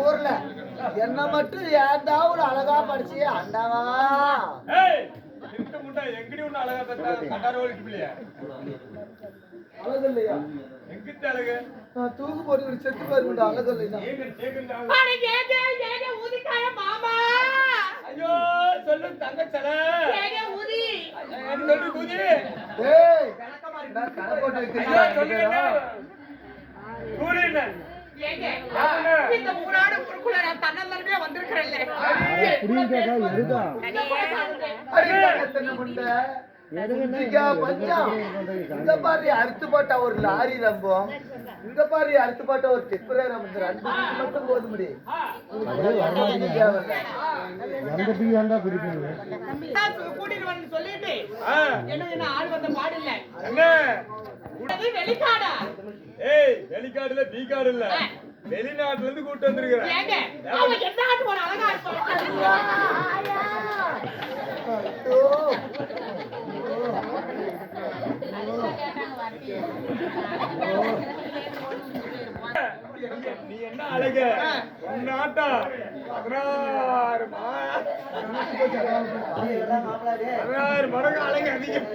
ஊர்ல என்ன மட்டும் ஏதா ஒரு அழகா படிச்சு அண்டாவா எங்கடி ஒண்ணு அழகா கண்டார ஓடிட்டு அழகு இல்லையா? எங்கிட்ட அழகு நான் தூக்கு போட்டு செத்து போயிருந்தா அழகு இல்லையா? ஐயோ சொல்லு தங்கச்சல சொல்லு கூதி நான் கடை போட்டு ஐயோ சொல்லு கூலி என்ன இந்த ஊராட குறுக்குள்ள நான் தன்னந்தரமே வந்திருக்கிறேன்ல இங்க பாரு அறுத்து போட்ட ஒரு லாரி ரம்பம், இங்க பாரு அறுத்து போட்ட ஒரு டிப்பரே ரம்பம், ரெண்டு மட்டும் போது முடியும். கூட்டிட்டு வந்து சொல்லிட்டு என்ன ஆள் வந்த பாடு இல்ல வெளிக்காடா? ஏய் வெளிக்காடுல பீகாடு இல்ல, வெளிநாட்டுல இருந்து கூட்டு வந்திருக்கிறேன். என்ன போன அழகா இருப்பாங்க. நீ என்ன அழகு நாட்டா 16 மடங்கு அழகு அதிகம்.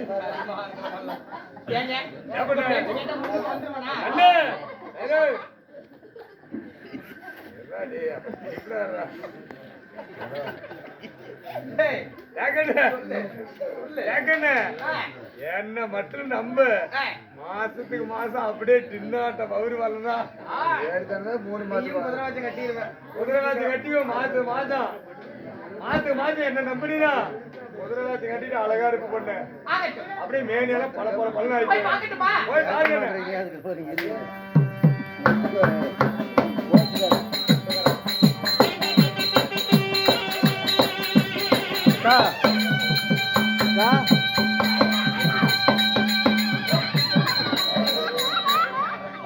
என்ன மட்டும் நம்ப மாசத்துக்கு மாசம் அப்படியே டின்னாட்ட பவுரு வரலாம். 3 மாதம் கட்டிடுவேன், முதலராஜ் கட்டிடுவேன். மாசம் மாசம் மாசம் மாசம் என்ன நம்பினா முதலராஜ் கட்டிட்டு அழகா இருக்கு பொண்ணு. அப்படியே மேனியெல்லாம் பல பல பலனா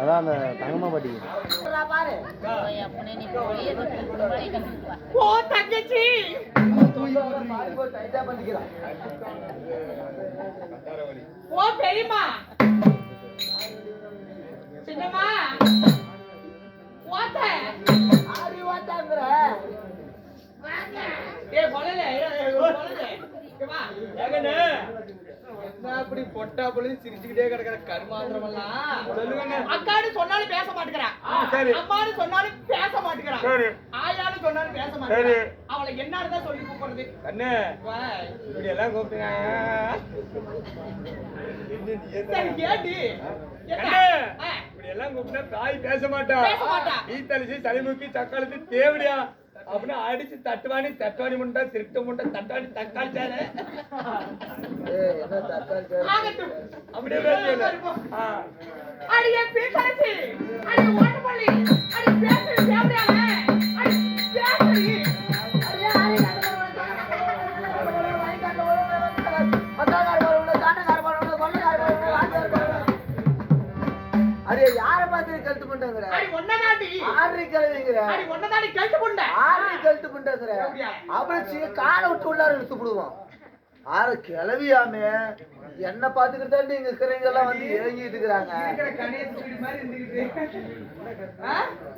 அதான் அந்த தங்கம்மா பாட்டி ஓ தங்கச்சி ஓ பெரியம்மா சின்னம்மா ஓத்த ஆரி ஓத்தாங்கற ஏ கொலையில அப்படி பொட்டா போல சிரிச்சுக்கிட்டே கிடக்கிற கருமாந்திரம் எல்லாம் சொல்லுங்க. அக்காடு சொன்னாலும் பேச மாட்டேங்கிறான், அம்மானு சொன்னாலும் பேச மாட்டேங்கிறான், ஆயான்னு சொன்னாலும் பேச மாட்டேங்கிறான். அவளை என்னதான் சொல்லி கூப்பிடுறது? அண்ணே இப்படி எல்லாம் கூப்பிட்டீங்க கேட்டு இப்படி எல்லாம் கூப்பிட்டா தாய் பேச மாட்டா. ஈத்தலிச்சு சளிமுக்கி சக்காளத்து தேவடியா அப்படின்னு அடிச்சு தட்டுவாணி தட்டுவாணி முண்டா திருட்டு முண்டை தட்டாணி தக்காளி சேர அப்படியே அடியே பேசறச்சி அடி ஓட்டப்பள்ளி அடி பேசு தேவடியால அடி பேசறி அடே யார பாத்து கல்ட்டு பண்றங்கற அடி ஒண்ணதாடி ஆறி கழுவிங்கற அடி ஒண்ணதாடி கல்ட்டு பண்ற ஆறி கல்ட்டு பண்றங்கற அப்படியே காலை விட்டு உள்ளார இழுத்து போடுவான். ஆறு கிளவியாமே என்ன பாத்துக்கிட்டு தான் நீங்க இருக்கிறவங்க எல்லாம் வந்து ஏங்கிட்டு இருக்காங்க.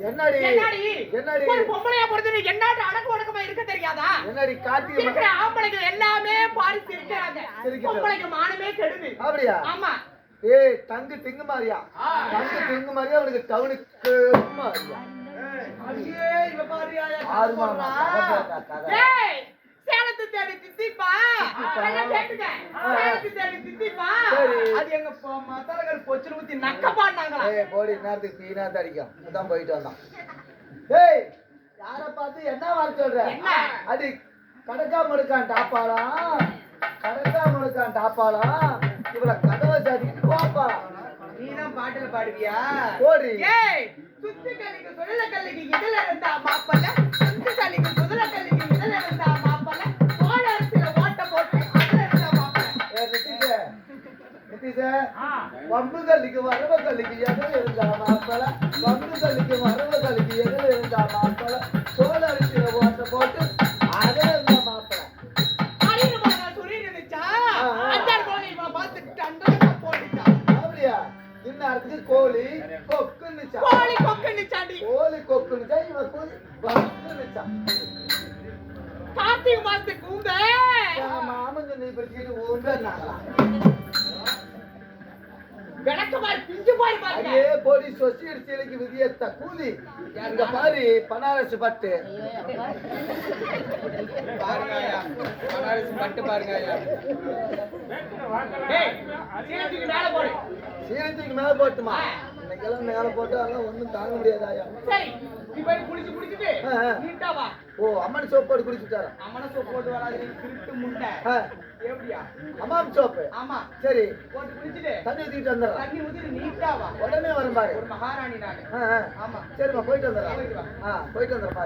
என்னடி என்னடி ஒரு பொம்பளையா பொறுத்து என்னட்ட அடக்கு ஒடுக்கமா இருக்க தெரியாதா? என்னடி காட்டி இருக்கிற ஆம்பளைங்க எல்லாமே பாரி சிரிக்கிறாங்க, பொம்பளைங்க மானமே கெடுது. அப்படியா? ஆமா. ஏய் தங்கு திங்கு மாதிரியா, தங்கு திங்கு மாதிரியா அவனுக்கு டவுனுக்கு மாதிரியா. ஐயே இவ பாரியா ஆறுமா ஏய் சேலத்து தேடி தித்திப்பா என்ன கேட்டுங்க, சேலத்து தேடி தித்திப்பா அது எங்க மத்தலகர் பொச்சுரு ஊத்தி நக்க பாடுனாங்களா? ஏய் போடி நேரத்துக்கு பீனா தடிக்கும் அதான் போயிட்டு வந்தான். ஏய் யார பார்த்து என்ன வார்த்தை சொல்ற? அடி கடக்கா மடுக்கான் டாப்பாளா, கடக்கா மடுக்கான் டாப்பாளா, இவள கதவை சாதி போப்பாளா. நீதான் பாட்டுல பாடுவியா? போடி. ஏய் சுத்தி கல்லிக்கு சுழல கல்லிக்கு இதுல இருந்தா மாப்பல, சுத்தி கல்லிக்கு சுழல கல்லிக்கு இதுல இருந்தா மாப்பல, கோல அரிசில ஓட்ட போட்டு அதுல இருந்தா மாப்பல. ஏ நித்திஷே நித்திஷே வம்பு கல்லிக்கு வரவ கல்லிக்கு எதுல இருந்தா மாப்பல, வம்பு கல்லிக்கு வரவ கல்லிக்கு எதுல இருந்தா மாப்பல, கோல அரிசில ஓட்ட போட்டு அதுல இருந்தா மாப்பல. அரிசி மாங்க சுரி இருந்துச்சா அஞ்சாறு கோழி பார்த்துட்டு அண்டா போட்டுச்சா. அப்படியா? இந்நேரத்துக்கு கோழி கொக்குன்னுச்சா, கோழி கொக்குன்னுச்சாடி, கோழி கொக்குன்னுச்சா. இவன் கார்த்திகை மாசத்துக்கு கூந்த மாமன் சொன்ன இப்படி ஊம்பேன்னாங்களா விளக்க மாதிரி பிஞ்சு போய் பாருங்க அதே போடி சொசி அடிச்சலுக்கு விதியத்த கூலி இங்க பாரு பனாரஸ் பட்டு பாருங்க ஐயா பனாரஸ் பட்டு பாருங்க ஐயா டேய் சீனத்துக்கு மேல போடு சீனத்துக்கு மேல போட்டுமா இன்னைக்கெல்லாம் மேல போட்டாலும் ஒண்ணும் தாங்க முடியாதாயா சரி நீ போய் குளிச்சிட்டு நீட்டா வா ஓ அம்மன் சோப் போட்டு குடிச்சுட்டாரா அம்மன சோப் போட்டு வராது நீ திருட்டு முண்டை எப்படியா அம்மாம் சோப்பு ஆமா சரி போட்டு குளிச்சிட்டு தண்ணி ஊத்திட்டு வந்துடுறேன் தண்ணி ஊத்தி நீட்டா வா உடனே வரும் பாரு ஒரு மகாராணி நானு ஆமா சரிம்மா போயிட்டு வந்துடுறேன் போயிட்டு வந்துடுறேன் பாரு